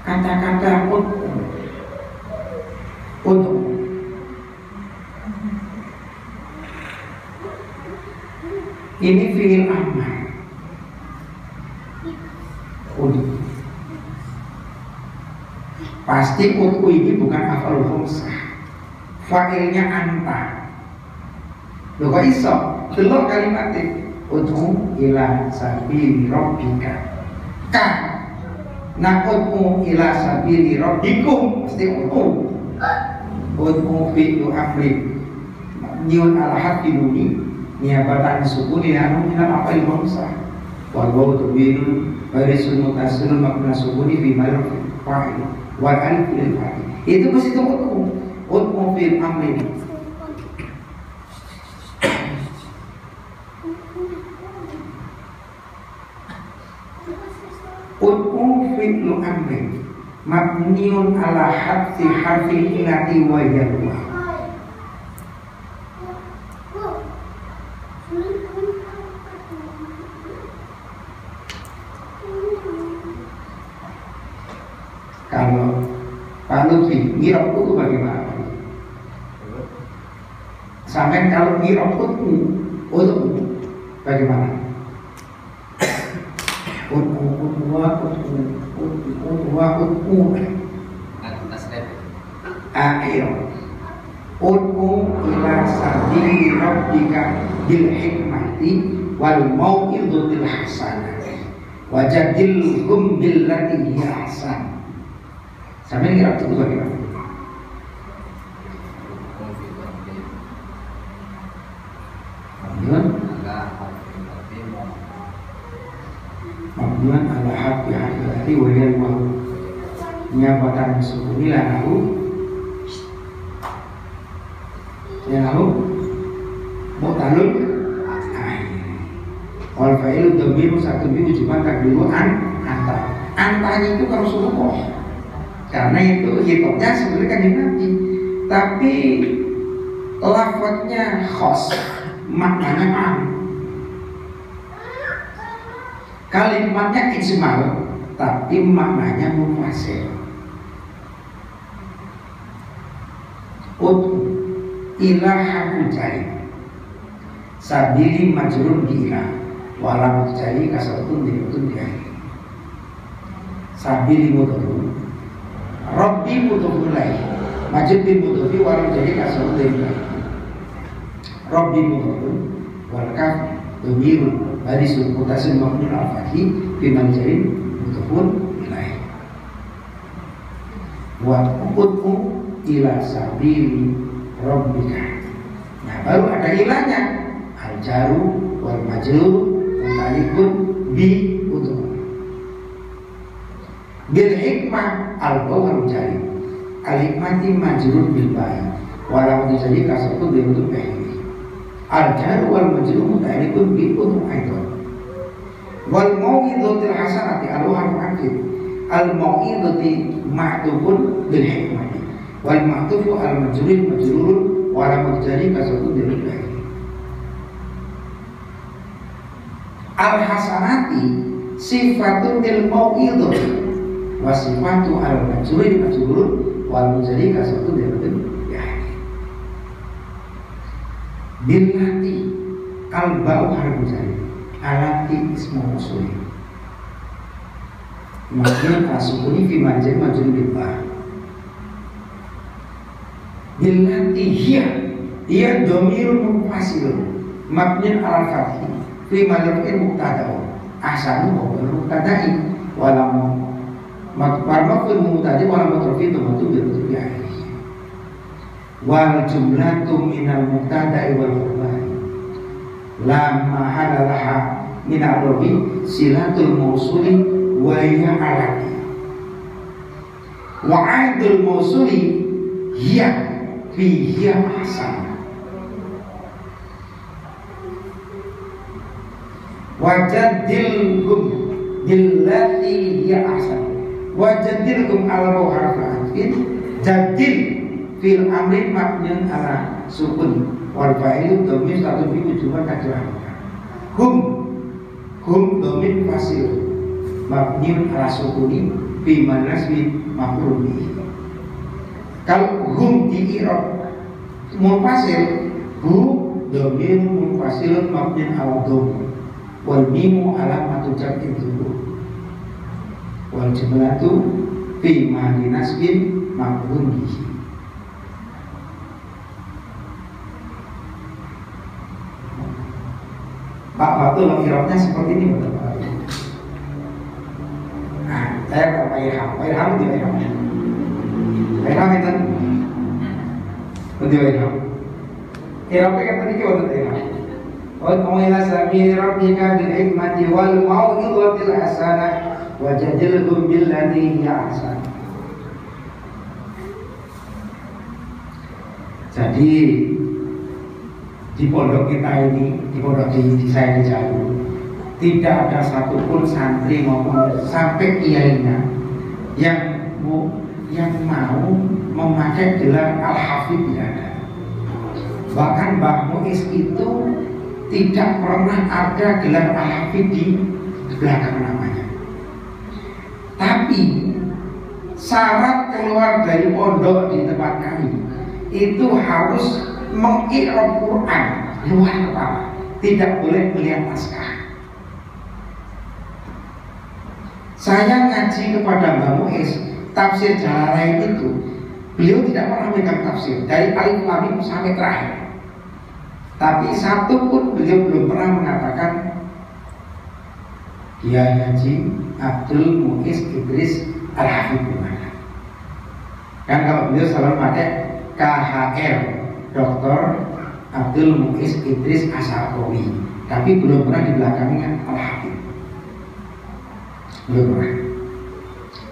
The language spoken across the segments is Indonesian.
kata-kata untuk ini fi'il amar untuk pasti untuk ini bukan af'al khamsah, fa'ilnya anta. Lho kok iso? Delok kalimatnya ud'u ila sabili rabbika ka na'ud'u ila sabili rabbikum mesti ud'u fi'lu amri nyun ala hati nuni niabatan sukuni anu minam apa ilmu sah walau tubiru barisun mutasilun makna sukuni fi maruf fa'il wal alif lil fa'il itu mesti ud'u fi'l amri. Ud'u fi'lu amri mabniun ala hadfi harfi illati wa yalwa. Kalau Pak Lutfi ngirok itu bagaimana? Sampai kalau ngirok itu bagaimana? Ud'u ila sabili rabbika bil hikmati wal mau'izatil hasanah wajadilhum billati hiya ahsan. Sampai ngira itu bagaimana? Mabniun ala haqqi hati wa yalwa nyabatan sukuni lahu mutalun wal fa'ilu dhamiru satu bi tujuan takdiru antanya itu kalau Rasulullah karena itu hitopnya sebenarnya kan Nabi tapi lafadznya khos maknanya am. Kalimatnya ijmal tapi maknanya mufassal. Ud'u ila harfu jari sabili majrur bi ila walam jari kasratun dirutun bi akhir sabili mudhaf rabbi mudhaf ilaih majrur bi mudhaf walam jari kasratun bi akhir rabbi mudhaf wal kaf dhamirun barisun mutasil mabni al-fathi fi manjarin mudhafun ilaih wa ud'u ila sabili rabbika. Nah baru ada ilahnya al-jaru wal majrur mutalikun bi ud'u bil hikmah al-bawu jari al-hikmati majrur bil ba'i walau jadi kasatu bi ud'u bihi al-jaru wal majrur mutalikun bi ud'u aidan wal mau'izatil hasanati al-harfu akid al-mau'izati ma'tufun bil hikmati wal ma'tufu al-majrur majrurun walau jadi kasatu bi ud'u bihi al-hasanati sifatun lil mau'izah wa sifatu al-majruri majrurun wal mujari kasatu dirutun ya billati al-ba'u harfu jari alati ismu usul mungkin asukuni fi majrur majrur bil ba billati hiya dhamirun munfasilun mabniun ala fathi fi majrur mubtada ahsanu wa mubtada'i walam marmaful mubtada walam mudrofi itu betul ya wal jumlatu minal mubtada'i wal khabar la mahala laha min al-rabi silatul mausuli wa hiya alati wa aidul mausuli hiya fi hiya ahsan wajadilhum billati hiya ahsan wajadilhum ala harfa'atin jadil fil amri mabniun ala sukun wal fa'ilu dhamir satu bi tujuan kadra hum dhamir fasil mabniun ala sukuni fi manasbi maf'ul bihi. Kalau hum di i'rab munfasil, hu dhamir munfasilun mabniun ala dhamm wal mimu alamatu jam'in dzukur wal jumlatu fi mahali nasbin maf'ul bihi. Pak Fatul i'rabnya seperti ini betul Pak. Nah, saya Pak Irham di Irham itu betul Irham. Irhamnya kan tadi kita betul Irham. Wa ila sabili rabbika bil hikmati wal mau'izatil hasanah wajadilhum billati hiya ahsan. Jadi di pondok kita ini, di pondok di saya di Jawa, tidak ada satupun santri maupun sampai kiainya yang mau memakai gelar Al-Hafidh, tidak ada. Bahkan Mbah Muiz itu tidak pernah ada gelar Al-Hafidh di belakang namanya. Tapi syarat keluar dari pondok di tempat kami itu harus mengi'rab Quran luar kepala, tidak boleh melihat naskah. Saya ngaji kepada Mbak Muiz tafsir Jalalain itu, beliau tidak pernah megang tafsir dari alif lam mim sampai terakhir. Tapi satu pun beliau belum pernah mengatakan Kiai Haji Abdul Muiz Idris Al-Hafidh gimana. Kan kalau beliau selalu pakai KHR, Dr. Abdul Muiz Idris Asy-Syafii, tapi belum pernah di belakangnya Al-Hafidh. Belum pernah.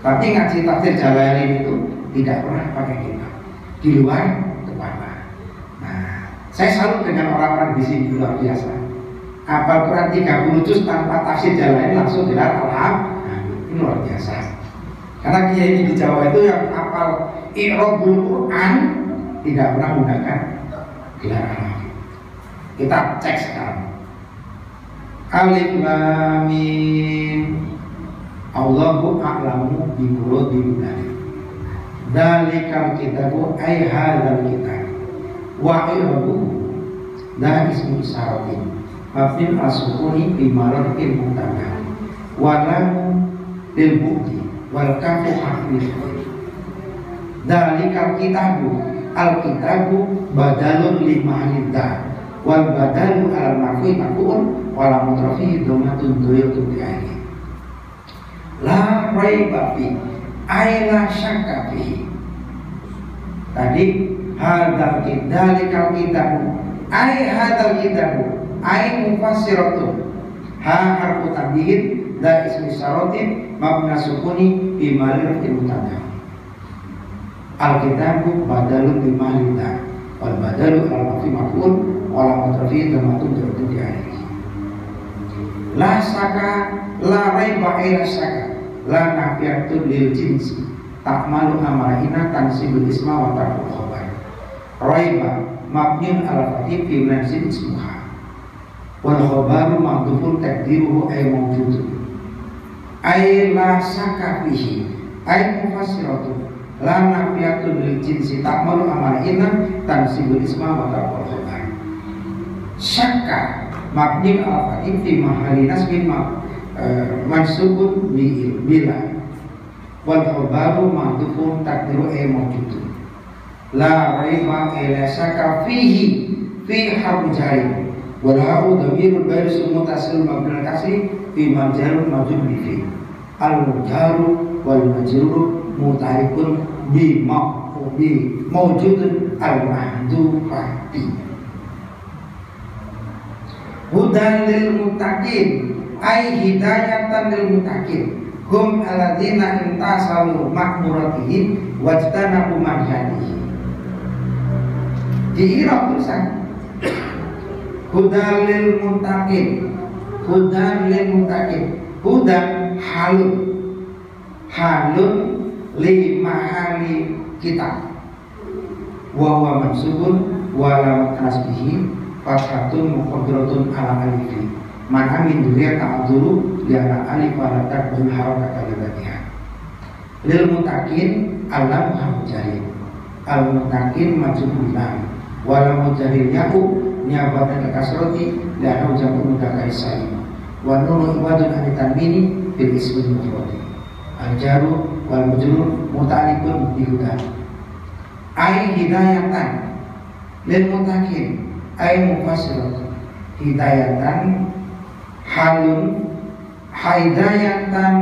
Tapi ngaji tafsir Jalalain itu tidak pernah pakai kitab di luar kepala. Nah, saya salut dengan orang-orang di sini luar biasa. Apal Quran 30 juz tanpa tafsir Jalalain langsung gelar Al-Hafidh. Nah, ini luar biasa. Karena kiai di Jawa itu yang hafal i'rabul Quran tidak pernah menggunakan gelar Al-Hafidh. Kita cek sekarang. Alif lam mim. Allahu a'lamu bi muradihi. Dzalikal kitabu ay hadzal kitab. Wa i'rabu la ismu isaratin. Mabni as-sukuni bi marfu'in mutabah. Wa lam lil bukti wal kafu harfun. Dzalikal kitabu al-kitabu badalun limahalidda wal badalu al-marfu'i marfu'un wal mutrafi dhammatun duyatun bi'aini la raiba fi aila syakka fi. Tadi hadzal kitabu ai hadzal kitabu ai mufassiratun ha harfu tabihin la ismi syaratin mabna sukuni bi malil mutada. Al-kitabu badalun limalida wal badalu al-mafi maf'ul wal mutrafi dhammatun duyatun bi'aini la syaka la raiba ila syaka la nafiyatun lil jinsi takmalu amarina tansibul isma wa tarful khabar. Raiba mabniun ala fathih fi nasib ismuha wal khabaru mahdhufun taqdiruhu ay mawjudun ay la syaka fihi ay mufassiratun la nafiyatun lil jinsi takmalu amarina tansibul isma wa tarful khabar. Syaka mabniun ala fathih fi mahalli nasbin mansubun bila wal khabaru mahdhufun taqdiru mawjudun la raiba ila syaka fihi fi harfu jari wal haru dhamirun barisun mutasil mabni kasri fi majalun majrur bi al jaru wal majrur mutaikun bi mawjudun al mahdhufati. Hudan lil muttaqin ay hidayatan lil muttaqin hum alladzina intasalu makmuratihim wajtanabu manhajihim. Di i'rab tulisan hudan lil muttaqin, hudan lil muttaqin, hudan halun li mahali kitab wa huwa mansubun wa lam nasbihi fathatun muqaddaratun ala alifi mana min dunia ta'adzuru liana alif walatak bil harakata lidatiha lil mutakin alam hamjari al mutakin majum bilang walau mujarir yaku niabatan kasroti liana ujamu mudakai salim wa nuru ibadun anitan mini bil ismul mufrodi al jaru wal mujrur muta'alikun bihuda ay hidayatan lil mutakin ay mufassirat hidayatan halun hidayatan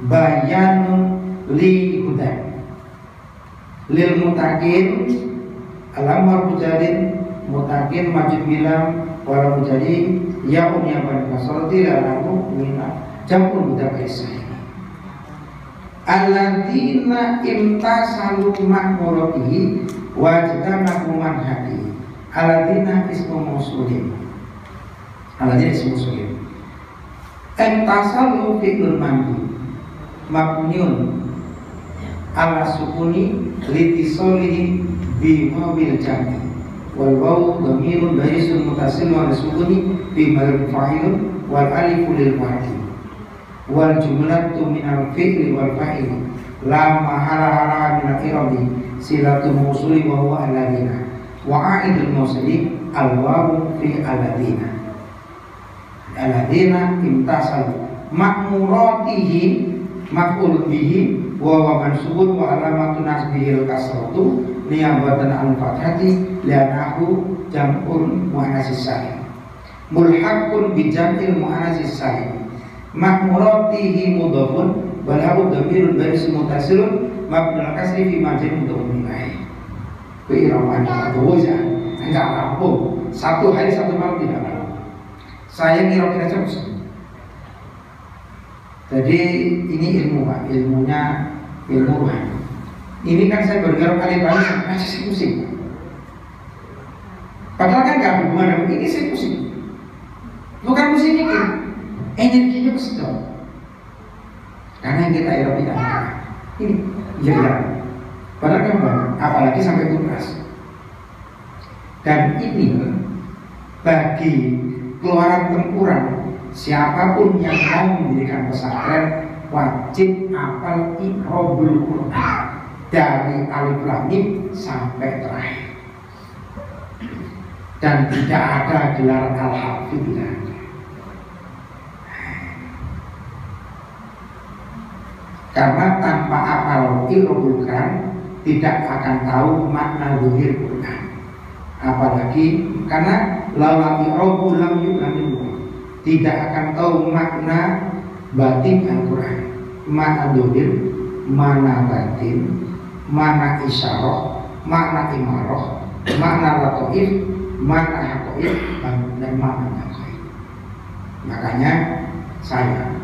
bayanun li hudan lil mutakin alam war mujadin mutakin majid bilang wala mujadin yaun yang pada kasrati lanamu mina jampun budak isai alladzina imtasalu makmuratihi wajtanabu manhadi alladzina ismu mausulin alladzina ismu mausulin imtasalu fi'lul mandi mabniun ala sukuni litisolihi bi mawil jami wal wawu dhamirun barisun mutasil wa sukuni bi marfu fa'ilun wal alifu lil wahdi wal jumlatu minal fi'li wal fa'ili la mahala min al-i'rabi silatu mawsuli wa huwa alladina wa a'idul mawsuli al wawu fi alladina alladina imtasalu makmuratihi maf'ul bihi wa mansubun wa alamatu nasbihil kasratu niyabatan an fathati li'annahu jam'un muannatsis salim mulhaqun bi jam'il muannatsis salim makmuratihi mudhafun wal habu dhamirun baris mutasilun mabnul kasri fi majin mudhafun ilaih ku iraman doza enggak mampu satu hari satu malam tidak mampu saya kira-kira terus. Jadi ini ilmu Pak, ilmunya ilmu rohani. Ini kan saya bergerak kali-kali sampai saya pusing. Padahal kan gak berhubungan dengan ini, saya pusing. Bukan pusing ini, energinya kesedot. Karena yang kita Eropa tidak ada. Ini jadi padahal kan banyak, apalagi sampai tuntas. Dan ini bagi keluaran tempuran siapapun yang mau mendirikan pesantren wajib hafal Iqra'ul Quran dari alif lam mim sampai terakhir. Dan tidak ada gelar al-hafidh, tidak ada. Karena tanpa hafal Iqra'ul Quran tidak akan tahu makna zahir Quran. Apalagi karena lawan Iqra'ul lam yu'lamin tidak akan tahu makna batin Al-Quran, mana dohir, mana batin, mana isyarah, mana imarah, mana latoif, mana hakoif, dan mana hakoif. Makanya saya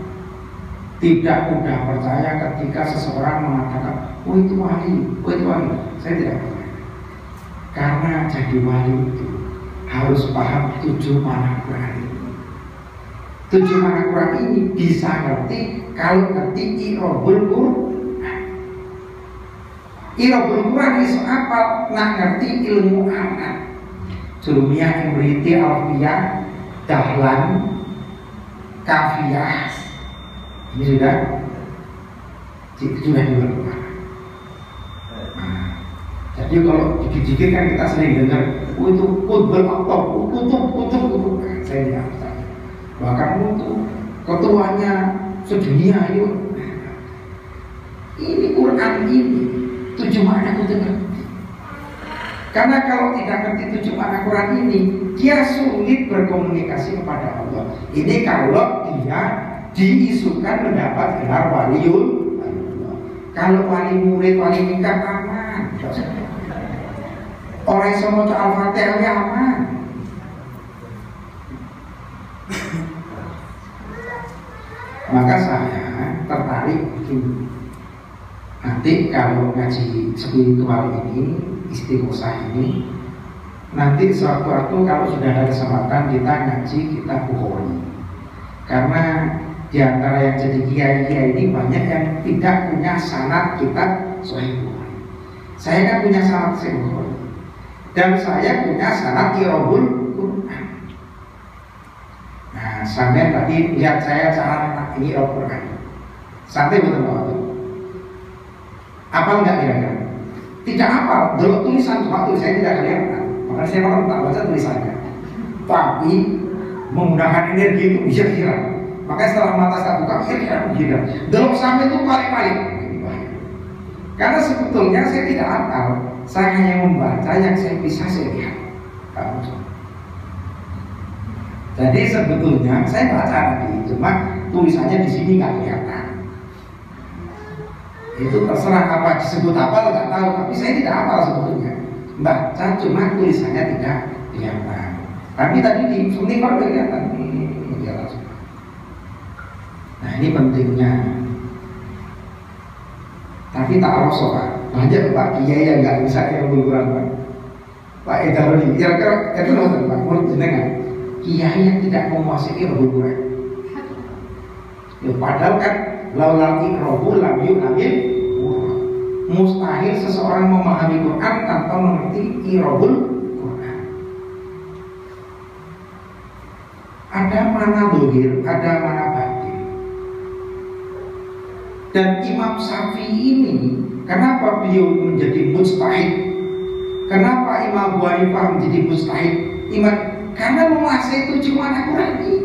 tidak mudah percaya ketika seseorang mengatakan, oh itu wali, oh itu wali. Saya tidak percaya. Karena jadi wali itu harus paham 7 makna Quran. 7 makna Quran ini bisa ngerti kalau ngerti Iqra'ul Quran. Iqra'ul Quran itu apa? Nak ngerti ilmu anak. Jurumiyah, Imriti, Alfiyah, Dahlan, Kafiyah. Ini sudah dilakukan. Jadi kalau dikit-dikit kan kita sering dengar, oh itu kutbul aktor, kutub. Saya tidak percaya. Bahkan untuk ketuanya sedunia ini Quran ini 7 makna kita ngerti. Karena kalau tidak ngerti 7 makna Quran ini, dia sulit berkomunikasi kepada Allah. Ini kalau dia diisukan mendapat gelar waliul. Kalau wali murid, wali nikah aman. Orang yang mau Al-Fatihah aman. Maka saya tertarik begini. Nanti kalau ngaji spiritual ini, istighosah ini, nanti suatu waktu kalau sudah ada kesempatan kita ngaji kitab Bukhari. Karena di antara yang jadi kiai-kiai ini banyak yang tidak punya sanad kitab Sahih Bukhari. Saya kan punya sanad Sahih Bukhari. Dan saya punya sanad Iqra'ul Quran. Nah, sampai tadi lihat saya cara ini Al-Quran. Santai betul waktu. Apa enggak kira-kira? Tidak apa, dulu tulisan cuma tulisannya tidak kelihatan. Makanya saya malah tak baca tulisannya. Tapi menggunakan energi itu bisa kira. Makanya setelah mata saya buka, kira-kira. Dulu sampai itu paling-paling. Karena sebetulnya saya tidak hafal, saya hanya membaca yang saya bisa saya lihat. Jadi sebetulnya saya baca tadi, cuma tulisannya di sini nggak kelihatan. Itu terserah apa disebut apa nggak tahu, tapi saya tidak hafal sebetulnya. Baca cuma tulisannya tidak kelihatan. Tapi tadi di monitor kelihatan. Nah ini pentingnya. Tapi tak rosok Pak, banyak Pak Kiai yang nggak bisa Quran Pak. Pak Edaroni, kira-kira itu loh Pak, menurut jenengan Kiai yang tidak menguasai Quran. Ya, padahal kan laulati rohul lam yu'amil, mustahil seseorang memahami Quran tanpa mengerti irobul Quran. Ada mana dohir, ada mana batin. Dan Imam Syafi'i ini, kenapa beliau menjadi mujtahid? Kenapa Imam Abu Hanifah menjadi mujtahid? Karena menguasai 7 makna Quran ini.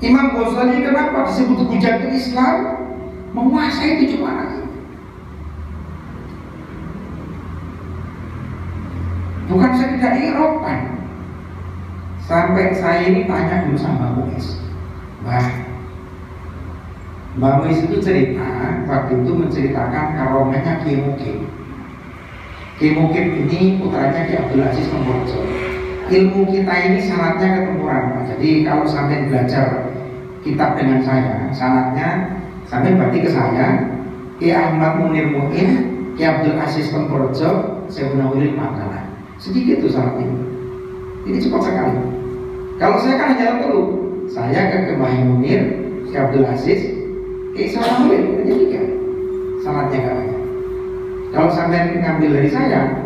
Imam Ghazali kenapa disebut hujatul Islam? Menguasai 7 makna ini. Bukan sekedar iropan. Sampai saya ini tanya dulu sama Muiz, Mbak Muiz itu cerita, waktu itu menceritakan karomahnya Kiai Mukim. Kiai Mukim ini putranya Ki Abdul Aziz Pemborjo. Ilmu kita ini syaratnya ketempuran Pak. Jadi kalau sampai belajar kitab dengan saya, syaratnya sampai berarti ke saya, Ki Ahmad Munir Muin, Ki Abdul Aziz Pemborjo, saya Munawir Makalah. Sedikit tuh syarat ini. Ini cepat sekali. Kalau saya kan hanya dulu, saya ke Mbah Munir, Ki Abdul Aziz, salah boleh, hanya 3 syaratnya katanya. Kalau sampai ngambil dari saya,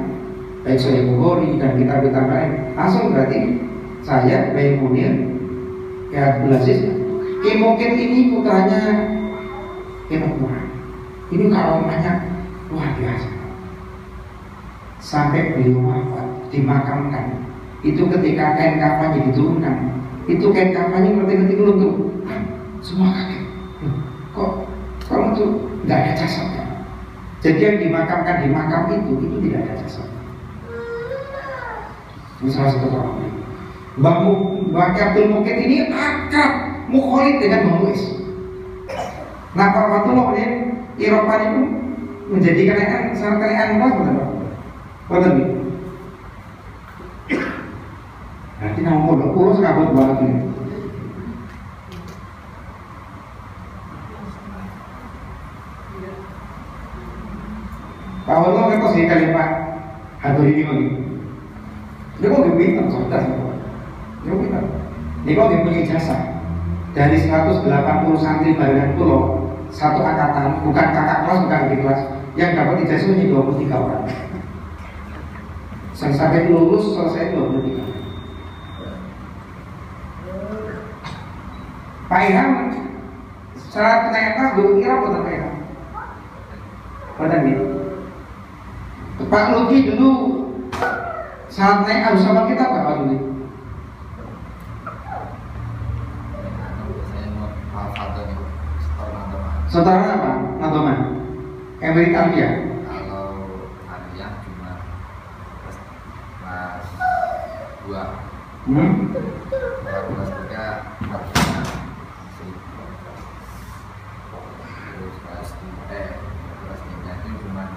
baik Sohih Bukhari dan kitab-kitab lain, langsung berarti saya, baik Munir, ya Abdul Aziz, mungkin ini putranya Quran. Ini karomahnya luar biasa. Sampai beliau wafat, dimakamkan. Itu ketika kain kafannya diturunkan, itu kain kafannya ngerti-ngerti dulu tuh, semua kaget. Kalau itu nggak ada jasadnya. Jadi yang dimakamkan di makam itu tidak ada jasad. Ini salah satu orang. Mbak Abdul Mukid ini akrab mukholid dengan Mbak Muiz. Nah Pak Fatullah ini iropan itu menjadi kenaikan syarat kenaikan kelas betul. Nanti nama modal kurus kabut banget ini. Pak Allah kan kok sih kali Pak hadir ini lagi. Dia kok pintar, cerdas dia pintar. Dia kok punya ijazah dari 180 santri barengan pulau, satu angkatan, bukan kakak kelas, bukan adik kelas, yang dapat ijazah hanya 23 orang. Sampai lulus selesai 23. Pak Ilham syarat kenaikan kelas belum kira apa Pak Ilham? Badan ini. Pak Luki dulu saat naik harus sama kita Pak Luki. Saudara apa? Nadoman. Emerit Alfiah. Kalau Alfiah cuma kelas 2. Kalau kelas 3 Alfiah. Terus kelas 3 itu cuma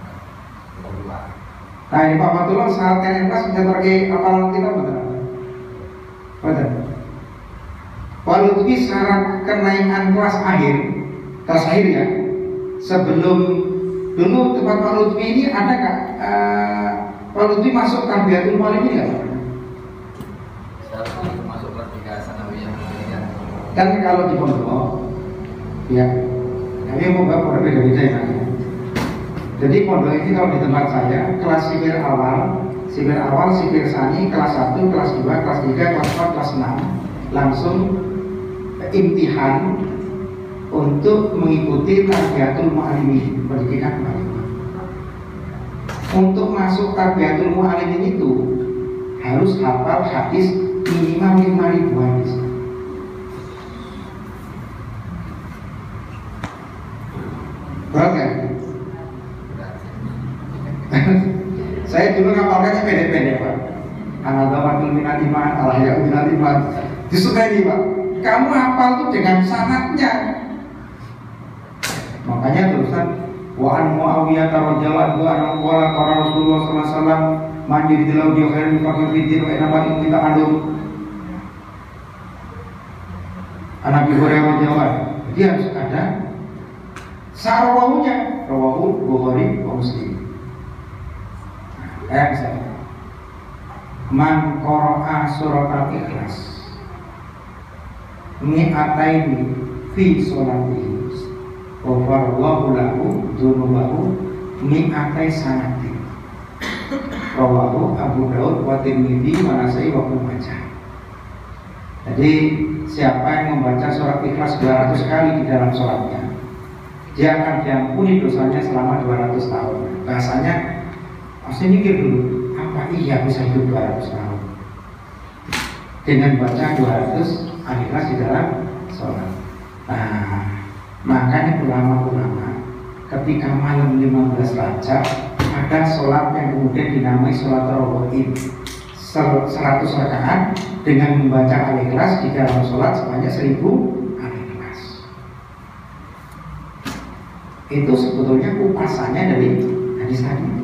2. Nah ini Pak Fatullah saat kenaikan kelas bisa terkait apalan kita betul? Betul. Pak Lutfi syarat kenaikan kelas akhir ya, sebelum dulu tempat Pak Lutfi ini ada nggak? Pak Lutfi masuk Tarbiyatul Mu'allim ini nggak? Saya masuk kelas 3 sanawiyah. Kan kalau di pondok, ya, kami mau beda-beda ya. Jadi pondok ini kalau di tempat saya kelas sipil awal sipir awal, sipir sani, kelas 1, kelas 2, kelas 3, kelas 4, kelas 6 langsung imtihan untuk mengikuti tarbiyatul mu'alimin, pendidikan mu'alimin. Untuk masuk tarbiyatul mu'alimin itu harus hafal hadis minimal 5.000 hadis. Oke. Saya dulu ngapalkannya pendek-pendek, Pak. Anadamatul minal iman, al-haya'u minal iman. Disukai, Pak. Kamu hafal tuh dengan sanadnya. Makanya terusan wa an Muawiyah radhiyallahu anhu qala Rasulullah sallallahu alaihi wasallam man yuridillahu bi khairin yufaqihu fid din wa innamal mu'minuna ta'allum. Anak Abi Hurairah radhiyallahu anhu. Dia harus ada sarawuhnya, rawahu Bukhari wa Muslim. Kayak misalnya man qara'a surat al-ikhlas mi'ataini fi sholatihi wa farallahu lahu dzunubahu mi'atai sanati. Rawahu Abu Daud wa Tirmidzi wa Nasa'i wa Ibnu Majah. Jadi siapa yang membaca surat ikhlas 200 kali di dalam sholatnya, dia akan diampuni dosanya selama 200 tahun. Bahasanya pasti mikir dulu, apa iya bisa hidup 200 tahun dengan baca 200 al-ikhlas di dalam sholat. Nah, makanya ulama-ulama ketika malam 15 Rajab ada sholat yang kemudian dinamai sholat rawatib 100 rakaat dengan membaca al-ikhlas di dalam sholat sebanyak 1000 al-ikhlas. Itu sebetulnya kupasannya dari hadis tadi.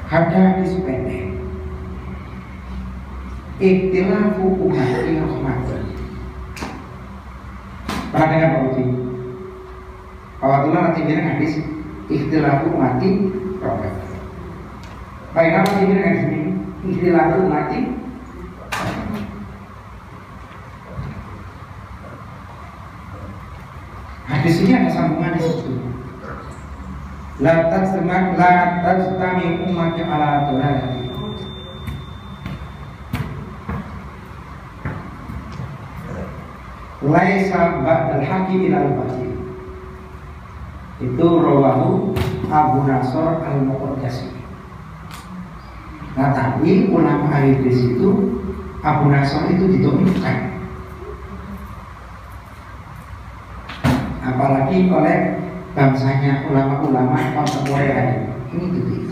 Ada hadis pendek. Ikhtilafu ummati rahmatun. Pernah dengar Pak Uji? Pak Watullah nanti bilang hadis ikhtilafu ummati rahmatun. Baik, apa nanti bilang hadis ini? Ikhtilafu ummati. Hadis ini ada sambungan di situ. La tajtami ummati ala dhalalati. Laisa ba'dal haqqi ilal batil. Itu rawahu Abu Nasr al-Muqaddasi. Nah, tapi ulama hadis itu Abu Nasr itu didhaifkan. Apalagi oleh bangsanya ulama-ulama kontemporer ini didhaifkan.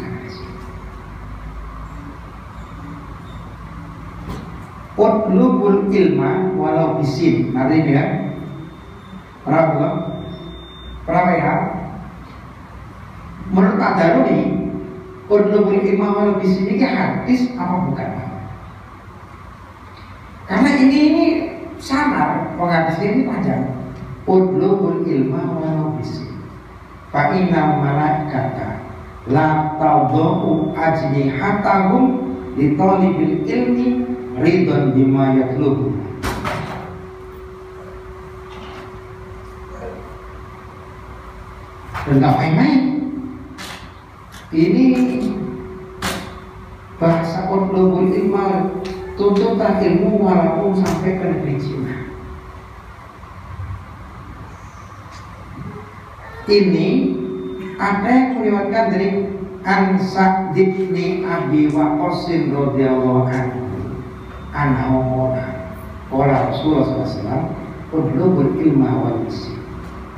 Utlubul ilma walau bisin. Artinya ya, Pernah ya? Menurut Pak Daruni, utlubul ilma walau bisin ini hadis apa bukan? Karena ini samar, pengadisnya ini panjang. Utlubul ilma walau bisin. Fa inna malaikata la tadhu ajnihatahum li talibil ilmi ridon bima yatlubu. Dan gak main-main. Ini bahasa utlubul ilma, tuntutan ilmu walaupun sampai ke negeri Cina. Ini ada yang meriwayatkan dari An-Sa'd bin Abi Waqqas radhiyallahu anhu. Qala Rasulullah SAW, utlubul ilma wal bisin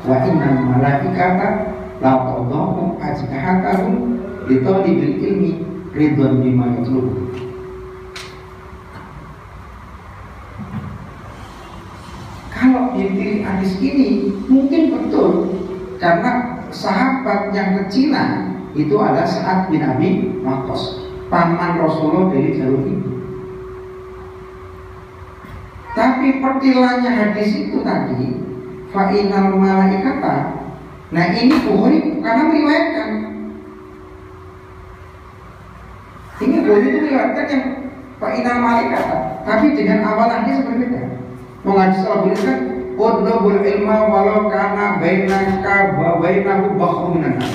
wa innal malaikata la tadhu ajnihatahum li talibil ilmi ridwan bima yatlubu. Kalau dipilih hadis ini mungkin betul, karena sahabat yang ke Cina itu adalah Sa'ad bin Abi Waqqas, paman Rasulullah dari jalur ini. Tapi pertilanya hadis itu tadi fa'inal malaikata. Nah ini Bukhari karena meriwayatkan. Ini Bukhari itu meriwayatkan yang fa'inal malaikata, tapi dengan awal hadis berbeda. mengaji talabul ilmi kan utlubul ilma walau kana bainaka wa bainahu bakhru minan nar.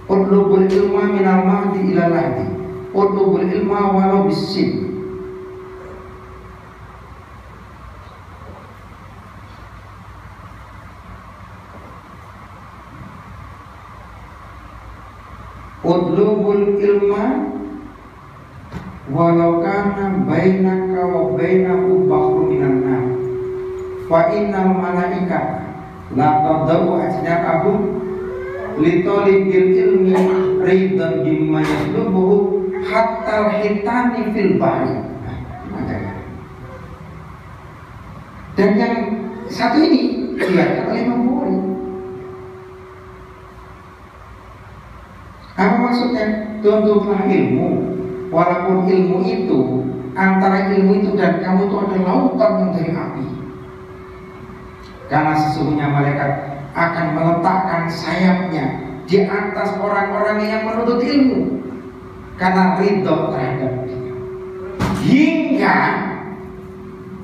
Utlubul ilma minal mahdi ila lahdi. Utlubul ilma walau bisin. Utlubul ilma walau kana bainaka wa bainahu bakhru minan nar. Fa innal malaikata la tadau ajnahum li talibil ilmi ridan bimma yatlubuhu hatta hitani fil bahri. Dan yang satu ini dilihat oleh Imam Bukhari. Apa maksudnya? Tuntutlah ilmu, walaupun ilmu itu antara ilmu itu dan kamu itu ada lautan yang dari api. Karena sesungguhnya malaikat akan meletakkan sayapnya di atas orang-orang yang menuntut ilmu karena ridho terhadap dia. Hingga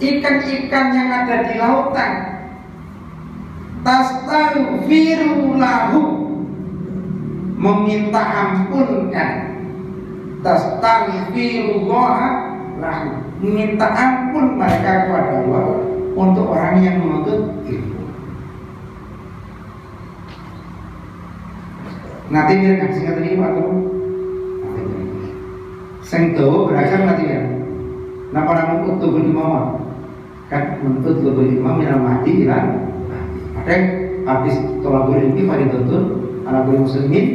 ikan-ikan yang ada di lautan tastaghfiru lahu, meminta ampunkan, tastaghfirullah lahu, meminta ampun mereka kepada Allah untuk orang yang menuntut ilmu. Nanti dia nggak singkat tadi Pak Tuh. Sengto berasal nanti ya. Napa namun untuk berimam kan untuk berimam minal mahdi ilan. Ada habis tolabul ilmi faridatun ala kulli muslimin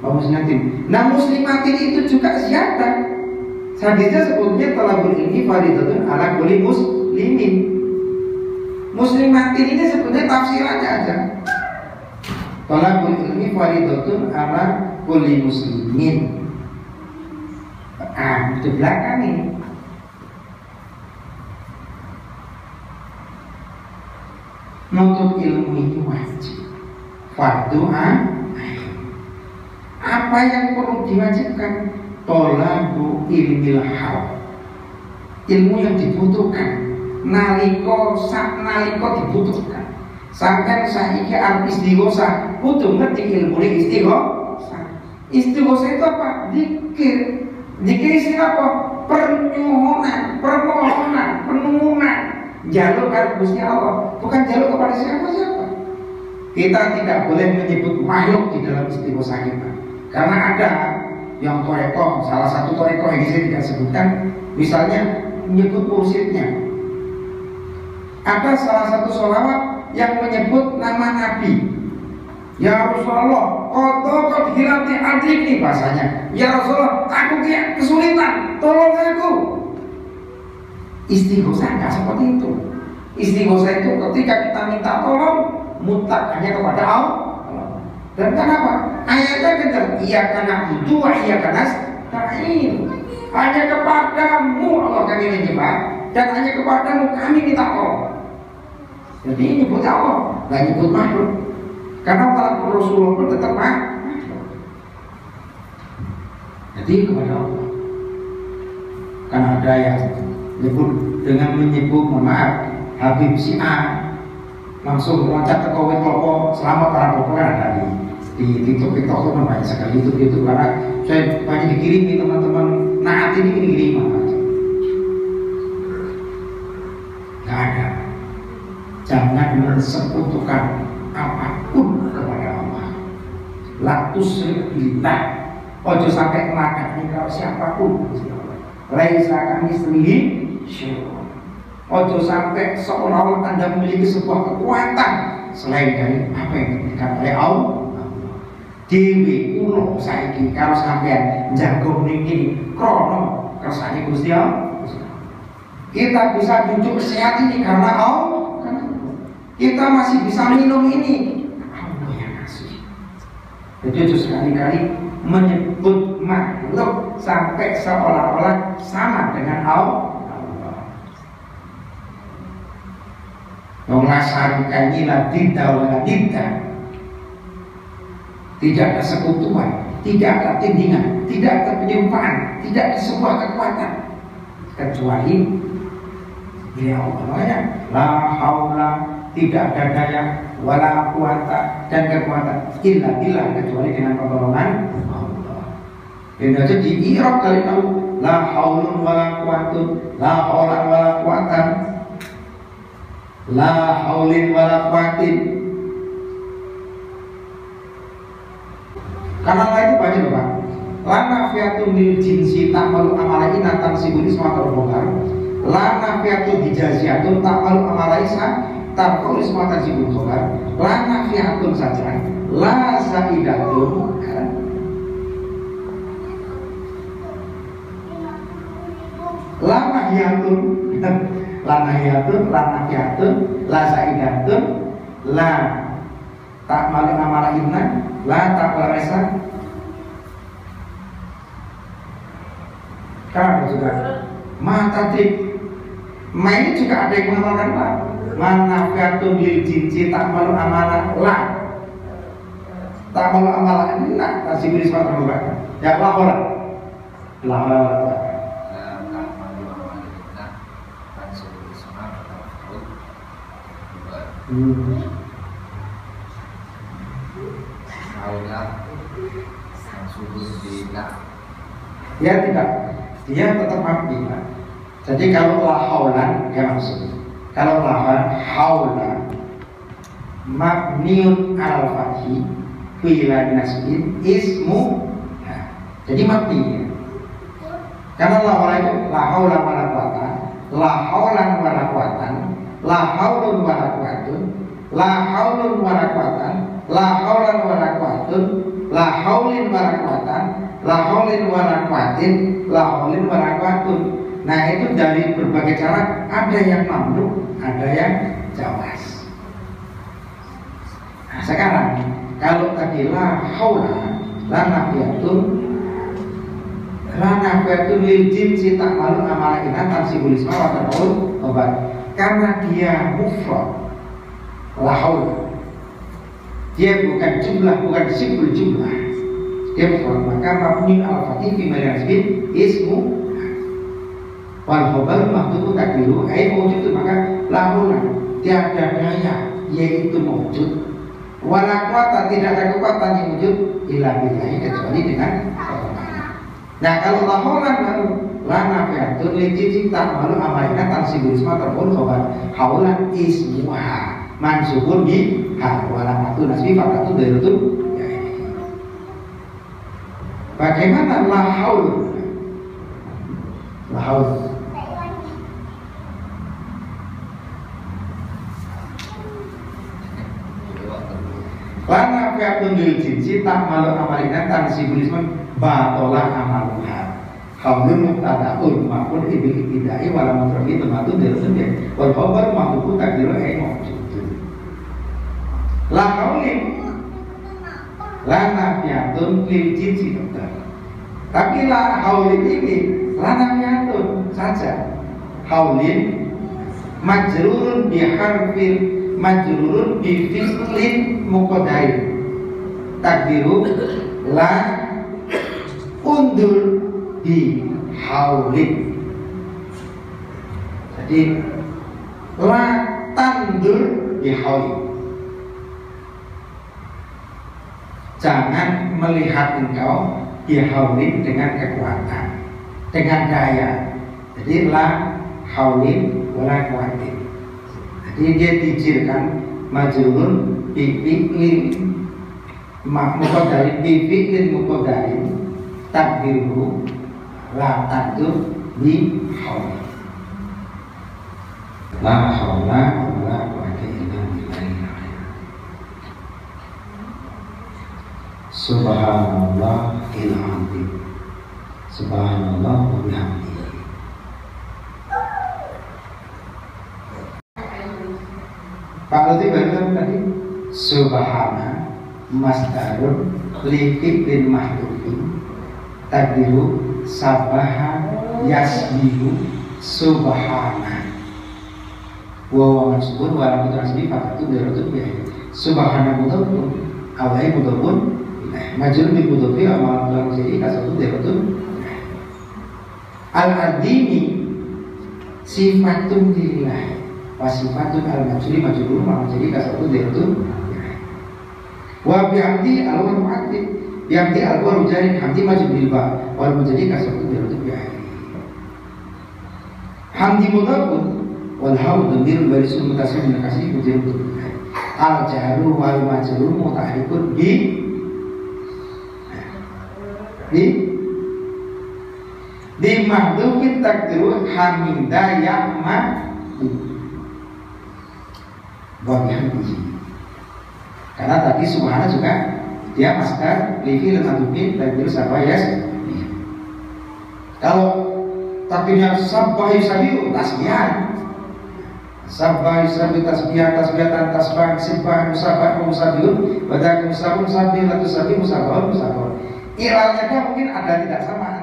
wa muslimatin. Nah muslimatin itu juga siapa? Hadisnya sebutnya tolabul ilmi faridatun ala kulli muslimin. Muslimatin ini sebetulnya tafsirannya aja. Tolabul ilmi faridatun ala kulli muslimin. Itu belakang ini. Nuntut ilmu itu wajib. Fardu ain. Apa yang perlu diwajibkan? Tolabul ilmil hal. Ilmu yang dibutuhkan. Naliko dibutuhkan. Sampai saiki arep istighosa, kudu ngerti ilmu istighosa. Istighosa itu apa? Zikir. Zikir itu apa? Permohonan, penurunan. Jaluk kepada Gusti Allah, bukan jaluk kepada siapa-siapa. Kita tidak boleh menyebut makhluk di dalam istighosa kita. Karena ada yang torekoh, salah satu torekoh yang saya tidak sebutkan, misalnya menyebut mursyidnya. Ada salah satu sholawat yang menyebut nama Nabi. Ya Rasulullah, qad hilati adikni bahasanya. Ya Rasulullah, aku kesulitan, tolong aku. Istighosa enggak seperti itu. Istighosa itu ketika kita minta tolong mutlak hanya kepada Allah. Dan kenapa? Ayatnya kejar, iyyaka na'budu wa iyyaka nasta'in. Hanya kepadamu Allah kami menyembah dan hanya kepadamu kami minta tolong. Jadi nyebut Allah, nggak nyebut makhluk. Karena para Rasulullah pun tetap makhluk. Jadi kepada Allah. Karena ada yang nyebut dengan menyebut, mohon maaf, Habib si A langsung loncat ke kawin kelompok selamat para pokoknya ada di TikTok itu banyak sekali itu karena saya banyak dikirimi teman-teman naat ini kiriman aja. Nggak ada. Jangan mensekutukan apapun kepada Allah. La tusyrik billah. Ojo sampai ngelakani kalau siapapun. Laisa kamitslihi syai'un. Ojo sampai seolah-olah Anda memiliki sebuah kekuatan selain dari apa yang diberikan oleh Allah. Dewi ulo saiki kalau sampean jago niki krono kersane Gusti Allah. Kita bisa duduk sehat ini karena Allah. Kita masih bisa minum ini, Allah yang ngasih. Jadi sekali-kali menyebut makhluk sampai seolah-olah sama dengan Allah. Mengasarikannya la tidak wala tidak. Tidak ada sekutuan, tidak ada tindingan, tidak ada penyumpaan, tidak ada sebuah kekuatan kecuali Ya Allah, makanya la haula, tidak ada daya, wala quwata, dan kekuatan illa billah, kecuali dengan pertolongan Allah. Dan itu di i'rab kali tahu la haulun wala quwatun, la haulan wala quwatan, la haulin wala quwatin. Karena la itu banyak loh Pak. La nafiatun lil jinsi ta'malu amalai natan sibuni sumatera bongkar. La nafiatun hijaziatun ta'malu amalai sa ta'malu sumatera sibuni bongkar. La nafiatun saja. La zaidatun. La nahiyatun. La nahiyatun, la nafiatun, la zaidatun, la ta'malu amalai natan, la ta'malu sa. Karena juga mata trik, ini juga ada yang mengamalkan lah. Manafiatun lil jinsi tak malu amanah lah, tak malu amalah ini lah. Kasih beri suatu membaca. Ya lahola, lahola. Tak malu amalah, kasih beri suatu Haula subur billah. Ya tidak. Dia tetap mati Pak. Jadi kalau la haulan ya maksud. Kalau la haulan mabniun al fathi bila nasbin ismu ya. Jadi mati. Karena la haulan itu la haulan wala quwata, la haulan wala quwatan, la haulun wala quwatun, la haulun wala quwatan, la haulan wala quwatun, la haulin wala quwatan, la haulin wala quwatin, la haulin wala quwatun. Nah itu dari berbagai cara, ada yang mamluk, ada yang jawaz. Nah sekarang kalau tadi la haula, la nafiyatun lil jinsi tak malu amalina tansibul isma wa taul obat. Karena dia mufrad, la haula, dia bukan jumlah, bukan simbol jumlah. Dia mufrad, maka mabni al-fatih fi maryasbin ismu wal khabar mahdhuf takdiru ai mawjud, maka lahuna tiada daya yaitu mawjud, wala quwata tidak ada kekuatan yang wujud illa billahi kecuali dengan Allah. Nah kalau lahulan baru la nafiatun li jinsi ta'malu amalina tansibul isma terpun khabar haulan ismuha mansubun bi ha wala matu nasbi fakatu dairatu. Bagaimana la haul? La haul. La nafiatun lil jinsi ta'malu amalina tansibul isma batolah amaluha. Haulun muqtada'un maqul ibil ibtidai wala mutrafi tematu dairatu ya. Wal khabar mahdufu takdiru ai mawjud. La haulin la nafiatun lil jinsi dokter. Tapi la haulin ini la nafiatun saja. Haulin majrurun bi harfin majrurun bi fi'lin muqaddarin. Takdiru la undur bi haulin. Jadi la tandur bi haulin. Jangan melihat engkau bihaulin dengan kekuatan, dengan daya. Jadi la haulin wala quwatin. Jadi dia dijirkan majrurun bi fi'lin muqaddarin bi fi'lin muqaddarin takdiru la tandur bi haulin. La haula wala quwata illa billah. Subhanallah ilhamdi. Subhanallah wa bihamdihi. Pak Lutfi barusan tadi subhana masdarun li fi'lin mahdhufin takdiru sabaha yasbihu subhana wa mansubun wa lam tasbih fakatu dairatu bi subhana mudhafun awai mudhafun majrur bi mudhafi amal dalam sini kasatu dairatu al-adimi sifatun lillah wa sifatun al-majruri majrur menjadi kasatun dhamirun wa bihamdi al-wal mu'addid bihamdi al-wal jari hamdi majrur bil ba wal menjadi kasatun dhamirun bi akhir hamdi mudhafun wal hawu dhamirun barisun mutasil min kasih mujrur al-jahru wal majrur muta'alliqun di mahdhufin takdiru hamida ya'madu wa bihamdihi. Karena tadi subhana juga dia masdar li fi'il madhufin takdiru sabah kalau takdirnya sabbah yusabihu tasbihan sabbah yusabihu tasbihatan tasbah sibah musabah musabihun badak musabun musabih latu sabih musabah musabah ilalnya mungkin ada tidak sama